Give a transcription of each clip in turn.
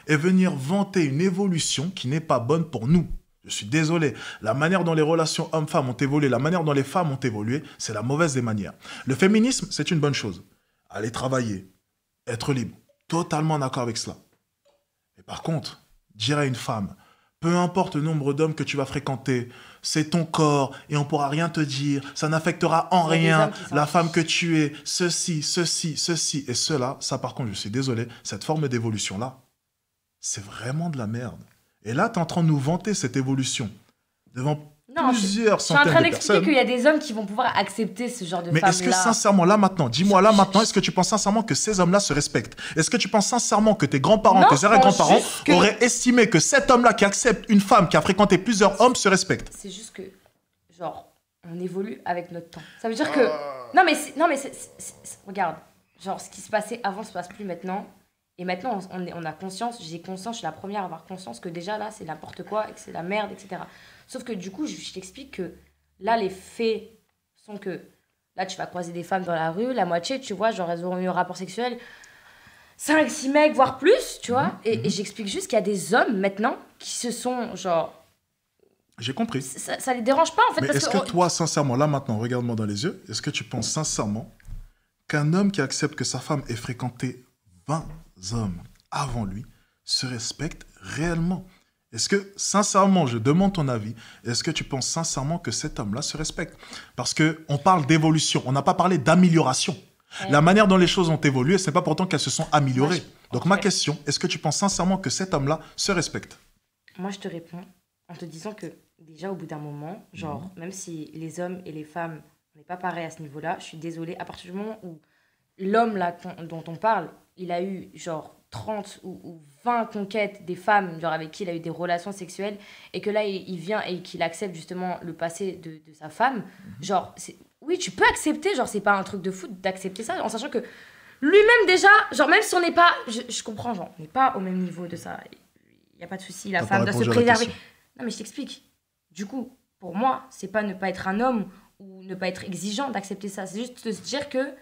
et venir vanter une évolution qui n'est pas bonne pour nous. Je suis désolé. La manière dont les relations hommes-femmes ont évolué, la manière dont les femmes ont évolué, c'est la mauvaise des manières. Le féminisme, c'est une bonne chose. Aller travailler, être libre. Totalement d'accord avec cela. Mais par contre, dire à une femme, peu importe le nombre d'hommes que tu vas fréquenter, c'est ton corps et on ne pourra rien te dire, ça n'affectera en rien la femme que tu es, ceci et cela. Ça, par contre, je suis désolé, cette forme d'évolution-là, c'est vraiment de la merde. Et là, tu es en train de nous vanter cette évolution devant plusieurs centaines de personnes. Je suis en train d'expliquer qu'il y a des hommes qui vont pouvoir accepter ce genre de femmes-là. Mais est-ce que sincèrement, là maintenant, dis-moi là maintenant, est-ce que tu penses sincèrement que ces hommes-là se respectent? Est-ce que tu penses sincèrement que tes grands-parents, tes arrière-grands-parents auraient estimé que cet homme-là qui accepte une femme qui a fréquenté plusieurs hommes se respecte? C'est juste que, genre, on évolue avec notre temps. Ça veut dire que... Non mais regarde, genre, ce qui se passait avant se passe plus maintenant. Et maintenant, on a conscience, j'ai conscience, je suis la première à avoir conscience que déjà là, c'est n'importe quoi et que c'est la merde, etc. Sauf que du coup, je t'explique que là, les faits sont que là, tu vas croiser des femmes dans la rue, la moitié, tu vois, genre, elles auront eu un rapport sexuel, 5, 6 mecs, voire plus, tu vois. Et j'explique juste qu'il y a des hommes maintenant qui se sont, genre... J'ai compris. Ça les dérange pas, en fait. Mais est-ce que toi, sincèrement, là maintenant, regarde-moi dans les yeux, est-ce que tu penses sincèrement qu'un homme qui accepte que sa femme ait fréquenté 20 hommes avant lui se respecte réellement? Est-ce que, sincèrement, je demande ton avis, est-ce que tu penses sincèrement que cet homme-là se respecte? Parce qu'on parle d'évolution, on n'a pas parlé d'amélioration. La manière dont les choses ont évolué, ce n'est pas pourtant qu'elles se sont améliorées. Donc ma question, est-ce que tu penses sincèrement que cet homme-là se respecte? Moi, je te réponds en te disant que déjà, au bout d'un moment, genre, même si les hommes et les femmes, on n'est pas pareil à ce niveau-là, je suis désolée, à partir du moment où l'homme là dont on parle, il a eu genre 30 ou 20 conquêtes des femmes genre avec qui il a eu des relations sexuelles et que là il vient et qu'il accepte justement le passé de sa femme, genre oui, tu peux accepter, genre c'est pas un truc de fou d'accepter ça en sachant que lui-même déjà, genre même si on n'est pas, je comprends, genre on n'est pas au même niveau de ça, il y a pas de souci, la femme doit se préserver. Non mais je t'explique. Du coup, pour moi, c'est pas ne pas être un homme ou ne pas être exigeant d'accepter ça, c'est juste de se dire que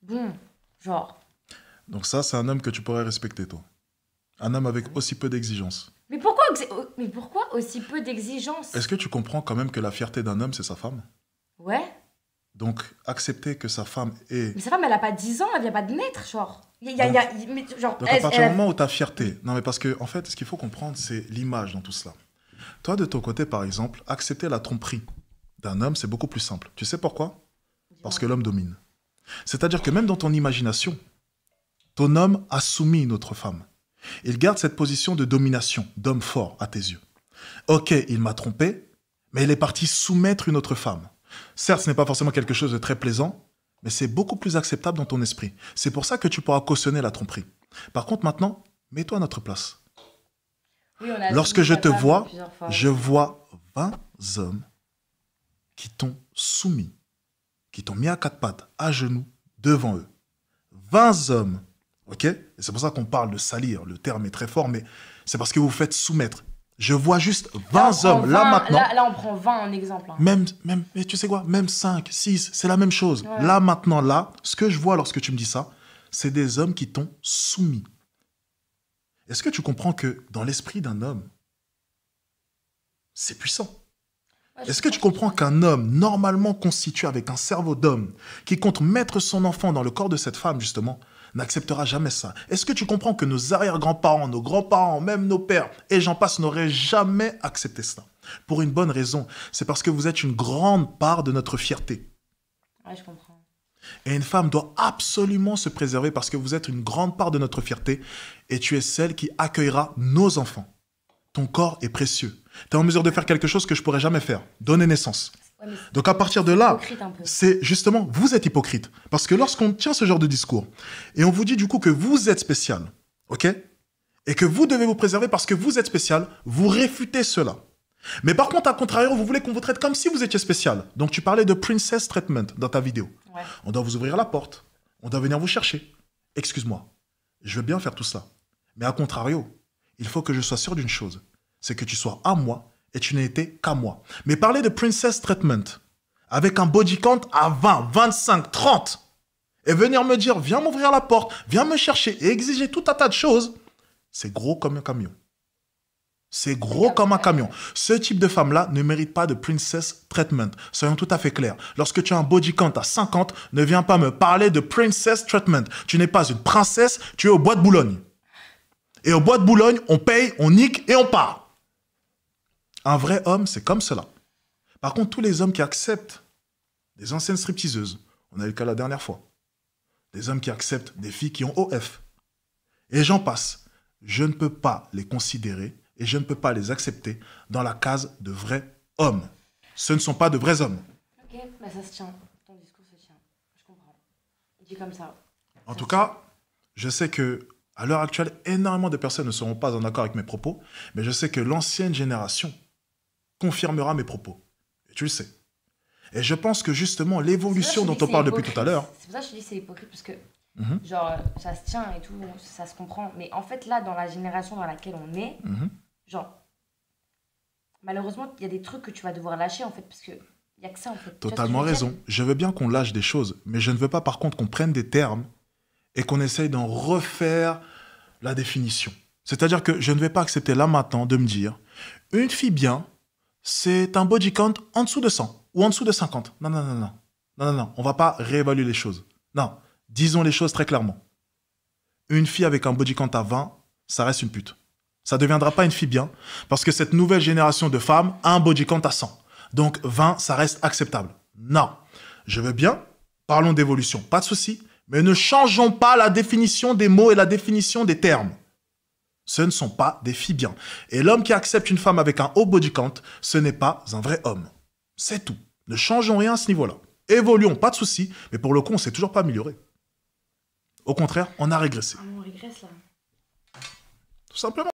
bon, genre... Donc ça, c'est un homme que tu pourrais respecter, toi. Un homme avec aussi peu d'exigences. Mais pourquoi aussi peu d'exigences? Est-ce que tu comprends quand même que la fierté d'un homme, c'est sa femme? Ouais. Donc, accepter que sa femme est... Mais sa femme, elle a pas 10 ans, elle vient pas de naître, genre. Donc à partir du moment où ta fierté... Non, mais parce que, en fait, ce qu'il faut comprendre, c'est l'image dans tout cela. Toi, de ton côté, par exemple, accepter la tromperie d'un homme, c'est beaucoup plus simple. Tu sais pourquoi? Parce que l'homme domine. C'est-à-dire que même dans ton imagination, ton homme a soumis une autre femme. Il garde cette position de domination, d'homme fort à tes yeux. Ok, il m'a trompé, mais il est parti soumettre une autre femme. Certes, ce n'est pas forcément quelque chose de très plaisant, mais c'est beaucoup plus acceptable dans ton esprit. C'est pour ça que tu pourras cautionner la tromperie. Par contre, maintenant, mets-toi à notre place. Oui, lorsque je te vois, je vois 20 hommes qui t'ont soumis, qui t'ont mis à quatre pattes, à genoux, devant eux. 20 hommes. Ok? Et c'est pour ça qu'on parle de salir. Le terme est très fort, mais c'est parce que vous faites soumettre. Je vois juste 20 hommes, là maintenant. Là, on prend 20 en exemple. Hein. Même, mais tu sais quoi? Même 5, 6, c'est la même chose. Ouais. Là maintenant, là, ce que je vois lorsque tu me dis ça, c'est des hommes qui t'ont soumis. Est-ce que tu comprends que dans l'esprit d'un homme, c'est puissant? Ouais, est-ce que tu comprends qu'un homme normalement constitué avec un cerveau d'homme qui compte mettre son enfant dans le corps de cette femme, justement, n'acceptera jamais ça? Est-ce que tu comprends que nos arrière-grands-parents, nos grands-parents, même nos pères, et j'en passe, n'auraient jamais accepté ça? Pour une bonne raison, c'est parce que vous êtes une grande part de notre fierté. Ouais, je comprends. Et une femme doit absolument se préserver parce que vous êtes une grande part de notre fierté et tu es celle qui accueillera nos enfants. Ton corps est précieux. Tu es en mesure de faire quelque chose que je ne pourrais jamais faire, donner naissance. Ouais, donc à partir de là, c'est justement, vous êtes hypocrite. Parce que lorsqu'on tient ce genre de discours et on vous dit du coup que vous êtes spécial, ok? Et que vous devez vous préserver parce que vous êtes spécial, vous réfutez cela. Mais par contre, à contrario, vous voulez qu'on vous traite comme si vous étiez spécial. Donc tu parlais de princess treatment dans ta vidéo. Ouais. On doit vous ouvrir la porte. On doit venir vous chercher. Excuse-moi, je veux bien faire tout ça. Mais à contrario, il faut que je sois sûr d'une chose. C'est que tu sois à moi et tu n'as été qu'à moi. Mais parler de princess treatment avec un body count à 20, 25, 30 et venir me dire, viens m'ouvrir la porte, viens me chercher et exiger tout un tas de choses, c'est gros comme un camion. C'est gros comme un camion. Ce type de femme-là ne mérite pas de princess treatment. Soyons tout à fait clairs. Lorsque tu as un body count à 50, ne viens pas me parler de princess treatment. Tu n'es pas une princesse, tu es au bois de Boulogne. Et au bois de Boulogne, on paye, on nique et on part. Un vrai homme, c'est comme cela. Par contre, tous les hommes qui acceptent des anciennes stripteaseuses, on a eu le cas la dernière fois, des hommes qui acceptent des filles qui ont OF, et j'en passe, je ne peux pas les considérer et je ne peux pas les accepter dans la case de vrais hommes. Ce ne sont pas de vrais hommes. Ok, bah ça se tient. Ton discours se tient. Je comprends. Dis comme ça. En tout cas, je sais que à l'heure actuelle, énormément de personnes ne seront pas en accord avec mes propos, mais je sais que l'ancienne génération confirmera mes propos. Et tu le sais. Et je pense que justement, l'évolution dont on parle depuis tout à l'heure... C'est pour ça que je te dis que c'est hypocrite, parce que genre, ça se tient et tout, ça se comprend. Mais en fait, là, dans la génération dans laquelle on est, genre, malheureusement, il y a des trucs que tu vas devoir lâcher, en fait, parce que il y a que ça, en fait. Totalement raison. Je veux bien qu'on lâche des choses, mais je ne veux pas, par contre, qu'on prenne des termes et qu'on essaye d'en refaire la définition. C'est-à-dire que je ne vais pas accepter là, maintenant, de me dire une fille bien, c'est un body count en dessous de 100 ou en dessous de 50. Non, non, non, non. Non, non, non. On ne va pas réévaluer les choses. Non. Disons les choses très clairement. Une fille avec un body count à 20, ça reste une pute. Ça ne deviendra pas une fille bien parce que cette nouvelle génération de femmes a un body count à 100. Donc 20, ça reste acceptable. Non. Je veux bien, parlons d'évolution, pas de souci, mais ne changeons pas la définition des mots et la définition des termes. Ce ne sont pas des filles bien. Et l'homme qui accepte une femme avec un haut body count, ce n'est pas un vrai homme. C'est tout. Ne changeons rien à ce niveau-là. Évoluons, pas de souci, mais pour le coup, on ne s'est toujours pas amélioré. Au contraire, on a régressé. Ah, on régresse là. Tout simplement.